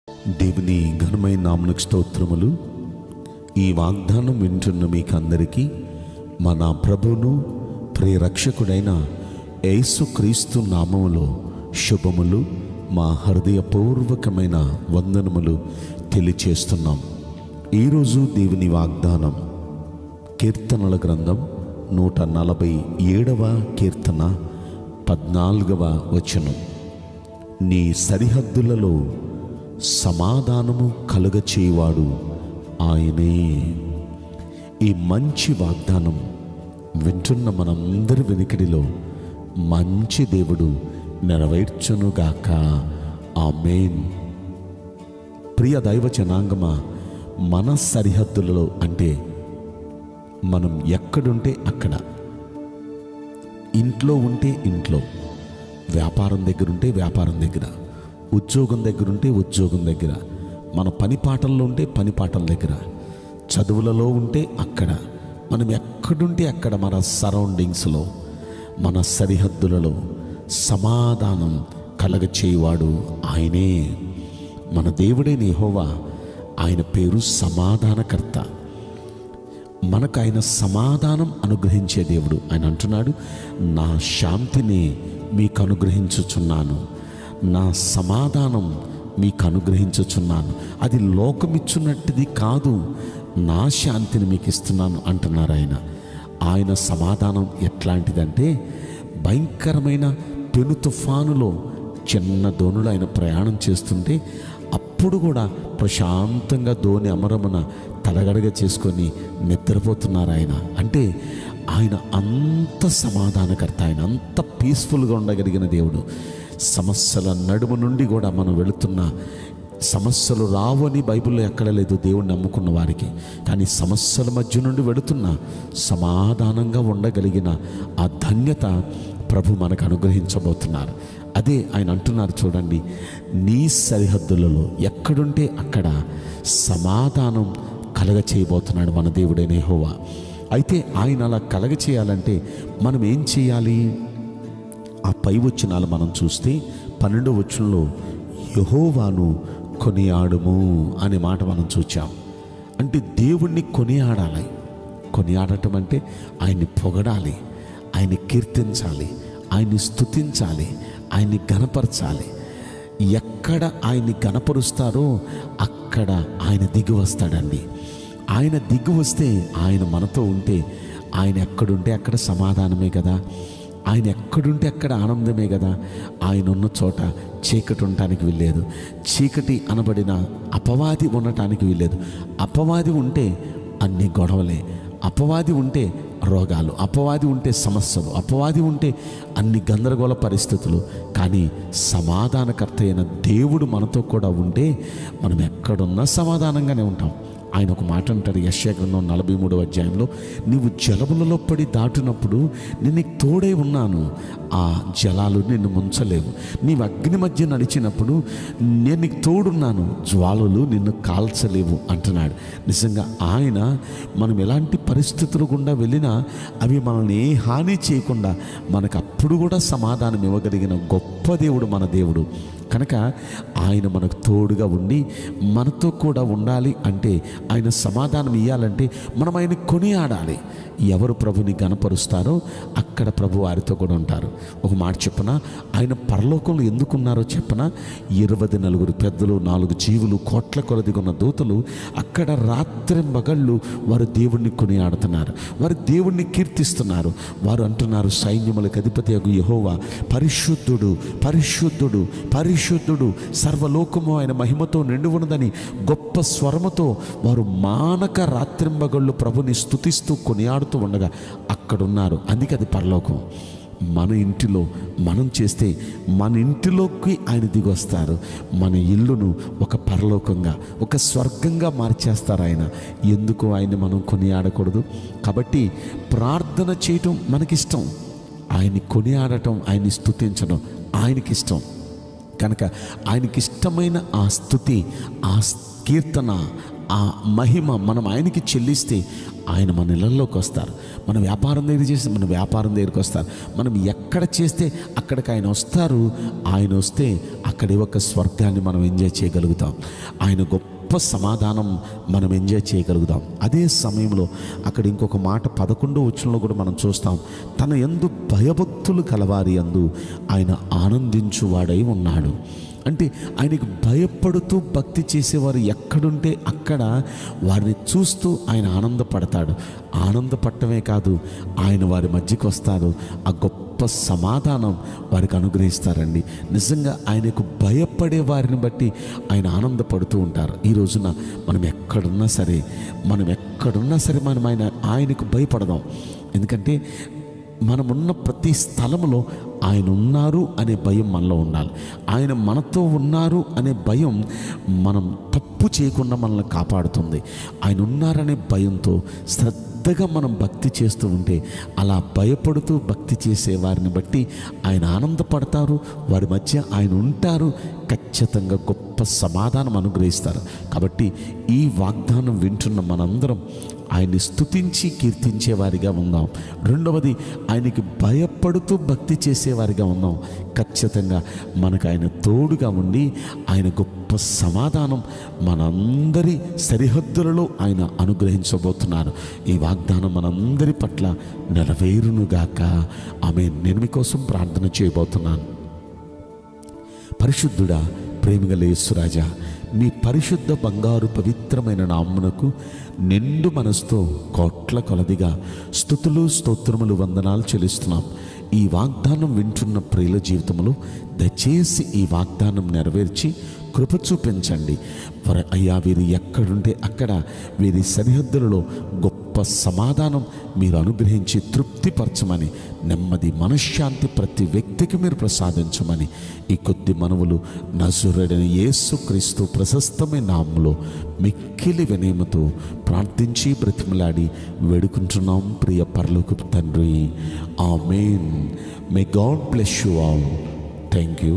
దేవుని ఘనమైన నామమునకు స్తోత్రములు. ఈ వాగ్దానం వింటున్న మీకందరికీ మన ప్రభువును ప్రియరక్షకుడైన యేసుక్రీస్తు నామములో శుభములు, మా హృదయపూర్వకమైన వందనములు తెలియచేస్తున్నాం. ఈరోజు దేవుని వాగ్దానం కీర్తనల గ్రంథం 147వ కీర్తన 14వ వచనం. నీ సరిహద్దులలో సమాధానము కలుగచేయువాడు ఆయనే. ఈ మంచి వాగ్దానం వింటున్న మనందరి వెనుకడిలో మంచి దేవుడు నెరవేర్చునుగాక. ఆమేన్. ప్రియ దైవ జనాంగమా, మన సరిహద్దులలో అంటే మనం ఎక్కడుంటే అక్కడ, ఇంట్లో ఉంటే ఇంట్లో, వ్యాపారం దగ్గర ఉంటే వ్యాపారం దగ్గర, ఉద్యోగం దగ్గర ఉంటే ఉద్యోగం దగ్గర, మన పని పాటల్లో ఉంటే పని పాటల దగ్గర, చదువులలో ఉంటే అక్కడ, మనం ఎక్కడుంటే అక్కడ మన సరౌండింగ్స్లో, మన సరిహద్దులలో సమాధానం కలగచేయువాడు ఆయనే. మన దేవుడైన యెహోవా, ఆయన పేరు సమాధానకర్త. మనకు ఆయన సమాధానం అనుగ్రహించే దేవుడు. ఆయన అంటున్నాడు, నా శాంతిని మీకు అనుగ్రహించుచున్నాను, నా సమాధానం మీకు అనుగ్రహించుచున్నాను. అది లోకమిచ్చున్నట్టుది కాదు, నా శాంతిని మీకు ఇస్తున్నాను అంటున్నారు ఆయన. ఆయన సమాధానం ఎట్లాంటిదంటే, భయంకరమైన పెను తుఫానులో చిన్న దోణిలో ఆయన ప్రయాణం చేస్తుంటే అప్పుడు కూడా ప్రశాంతంగా దోణి అమరమున తలగడగా చేసుకొని నిద్రపోతున్నారు ఆయన. అంటే ఆయన అంత సమాధానకర్త, ఆయన అంత పీస్ఫుల్గా ఉండగలిగిన దేవుడు. సమస్యల నడుము నుండి కూడా మనం వెళుతున్న, సమస్యలు రావని బైబిల్లో ఎక్కడ లేదు దేవుణ్ణి నమ్ముకున్న వారికి, కానీ సమస్యల మధ్య నుండి వెళుతున్న సమాధానంగా ఉండగలిగిన ఆ ధన్యత ప్రభు మనకు అనుగ్రహించబోతున్నారు. అదే ఆయన అంటున్నారు చూడండి, నీ సరిహద్దులలో ఎక్కడుంటే అక్కడ సమాధానం కలగ చేయబోతున్నాడు మన దేవుడైన యెహోవా. అయితే ఆయన అలా కలగ చేయాలంటే మనం ఏం చేయాలి? ఆ పై వచనాలు మనం చూస్తే 12వ వచనంలో యెహోవాను కొనియాడుము అనే మాట మనం చూచాం. అంటే దేవుణ్ణి కొనియాడాలి. కొనియాడటం అంటే ఆయన్ని పొగడాలి, ఆయన్ని కీర్తించాలి, ఆయన్ని స్తుతించాలి, ఆయన్ని ఘనపరచాలి. ఎక్కడ ఆయన్ని ఘనపరుస్తారో అక్కడ ఆయన దిగి వస్తాడండి. ఆయన దిగి వస్తే, ఆయన మనతో ఉంటే, ఆయన ఎక్కడుంటే అక్కడ సమాధానమే కదా, ఆయన ఎక్కడుంటే అక్కడ ఆనందమే కదా. ఆయన ఉన్న చోట చీకటి ఉండటానికి వీల్లేదు, చీకటి అనబడిన అపవాది ఉండటానికి వీల్లేదు. అపవాది ఉంటే అన్ని గొడవలే, అపవాది ఉంటే రోగాలు, అపవాది ఉంటే సమస్యలు, అపవాది ఉంటే అన్ని గందరగోళ పరిస్థితులు. కానీ సమాధానకర్త అయిన దేవుడు మనతో కూడా ఉంటే మనం ఎక్కడున్నా సమాధానంగానే ఉంటాం. ఆయన ఒక మాట అంటాడు యెషయా గ్రంథం 43వ అధ్యాయంలో, నీవు జలములలో పడి దాటినప్పుడు నేను నీకు తోడే ఉన్నాను, ఆ జలాలు నిన్ను ముంచలేవు. నీవు అగ్ని మధ్య నడిచినప్పుడు నేను నీకు తోడున్నాను, జ్వాలలు నిన్ను కాల్చలేవు అంటున్నాడు. నిజంగా ఆయన మనం ఎలాంటి పరిస్థితులు గుండా వెళ్ళినా అవి మనల్ని ఏ హాని చేయకుండా మనకు అప్పుడు కూడా సమాధానం ఇవ్వగలిగిన గొప్ప దేవుడు మన దేవుడు. కనుక ఆయన మనకు తోడుగా ఉండి మనతో కూడా ఉండాలి. అంటే ఆయన సమాధానం ఇవ్వాలంటే మనం ఆయన కొనియాడాలి. ఎవరు ప్రభుని గణపరుస్తారో అక్కడ ప్రభు వారితో కూడా ఉంటారు. ఒక మాట చెప్పనా, ఆయన పరలోకంలో ఎందుకున్నారో చెప్పనా, 24 పెద్దలు, 4 జీవులు, కోట్ల కొలదిగా ఉన్న దూతలు అక్కడ రాత్రింబగళ్ళు వారు దేవుణ్ణి కొనియాడుతున్నారు, వారు దేవుణ్ణి కీర్తిస్తున్నారు. వారు అంటున్నారు, సైన్యములకు అధిపతియగు యెహోవా పరిశుద్ధుడు, పరిశుద్ధుడు, పరిశుద్ధుడు, సర్వలోకము ఆయన మహిమతో నిండి ఉన్నదని గొప్ప స్వరముతో వారు మానక రాత్రింబగళ్ళు ప్రభుని స్తుతిస్తూ కొనియాడుతూ ఉండగా అక్కడున్నారు. అందుకే అది పరలోకం. మన ఇంటిలో మనం చేస్తే మన ఇంటిలోకి ఆయన దిగి వస్తారు. మన ఇల్లును ఒక పరలోకంగా, ఒక స్వర్గంగా మార్చేస్తారు ఆయన. ఎందుకు ఆయన్ని మనం కొనియాడకూడదు? కాబట్టి ప్రార్థన చేయటం మనకిష్టం, ఆయన్ని కొనియాడటం, ఆయన్ని స్తుతించడం ఆయనకిష్టం. కనుక ఆయనకి ఇష్టమైన ఆ స్తుతి, ఆ కీర్తన, ఆ మహిమ మనం ఆయనకి చెల్లిస్తే ఆయన మన ఇళ్ళల్లోకి వస్తారు. మన వ్యాపారం దగ్గర చేస్తే మన వ్యాపారం దగ్గరికి వస్తారు. మనం ఎక్కడ చేస్తే అక్కడికి ఆయన వస్తారు. ఆయన వస్తే అక్కడి ఒక స్వర్గాన్ని మనం ఎంజాయ్ చేయగలుగుతాం. ఆయన గొప్ప సమాధానం మనం ఎంజాయ్ చేయగలుగుతాం. అదే సమయంలో అక్కడ ఇంకొక మాట 11వ వచనంలో కూడా మనం చూస్తాం. తన యందు భయభక్తులు కలవారి యందు ఆయన ఆనందించువాడై ఉన్నాడు. అంటే ఆయనకు భయపడుతూ భక్తి చేసేవారు ఎక్కడుంటే అక్కడ వారిని చూస్తూ ఆయన ఆనందపడతాడు. ఆనందపడటమే కాదు, ఆయన వారి మధ్యకి వస్తాడు. ఆ గొప్ప సమాధానం వారికి అనుగ్రహిస్తారండి. నిజంగా ఆయనకు భయపడే వారిని బట్టి ఆయన ఆనందపడుతూ ఉంటారు. ఈ రోజున మనం ఎక్కడున్నా సరే మనం ఆయనకు భయపడదాం. ఎందుకంటే మనమున్న ప్రతి స్థలంలో ఆయన ఉన్నారు అనే భయం మనలో ఉండాలి. ఆయన మనతో ఉన్నారు అనే భయం మనం తప్పు చేయకుండా మనల్ని కాపాడుతుంది. ఆయన ఉన్నారనే భయంతో శ్రద్ధగా మనం భక్తి చేస్తూ ఉంటే, అలా భయపడుతూ భక్తి చేసే వారిని బట్టి ఆయన ఆనందపడతారు. వారి మధ్య ఆయన ఉంటారు. ఖచ్చితంగా గొప్ప సమాధానం అనుగ్రహిస్తారు. కాబట్టి ఈ వాగ్దానం వింటున్న మనందరం ఆయన్ని స్తుతించి కీర్తించే వారిగా ఉందాం. రెండవది, ఆయనకి భయపడుతూ భక్తి చేసేవారిగా ఉందాం. ఖచ్చితంగా మనకు ఆయన తోడుగా ఉండి ఆయన గొప్ప సమాధానం మనందరి సరిహద్దులలో ఆయన అనుగ్రహించబోతున్నారు. ఈ వాగ్దానం మనందరి పట్ల నెరవేరునుగాక. ఆమేన్. నేను మీకోసం ప్రార్థన చేయబోతున్నాను. పరిశుద్ధుడా, ప్రేమగల యేసురాజా, మీ పరిశుద్ధ బంగారు పవిత్రమైన నామమునకు నిండు మనసుతో కోట్ల కొలదిగా స్తుతులు స్తోత్రములు వందనాలు చెల్లిస్తున్నాం. ఈ వాగ్దానం వింటున్న ప్రియుల జీవితంలో దయచేసి ఈ వాగ్దానం నెరవేర్చి కృప చూపించండి. అయ్యా, వీరు ఎక్కడుంటే అక్కడ వీరి సరిహద్దులలో గొప్ప సమాధానం మీరు అనుగ్రహించి తృప్తిపరచమని, నెమ్మది మనశ్శాంతి ప్రతి వ్యక్తికి మీరు ప్రసాదించమని ఈ కొద్ది మనవులు నజరేయుడైన యేసుక్రీస్తు ప్రశస్తమైన నామములో మిక్కిలి వినయముతో ప్రార్థించి బ్రతిమలాడి వేడుకుంటున్నాం ప్రియ పరలోకపు తండ్రి. Amen. May God bless you all. Thank you.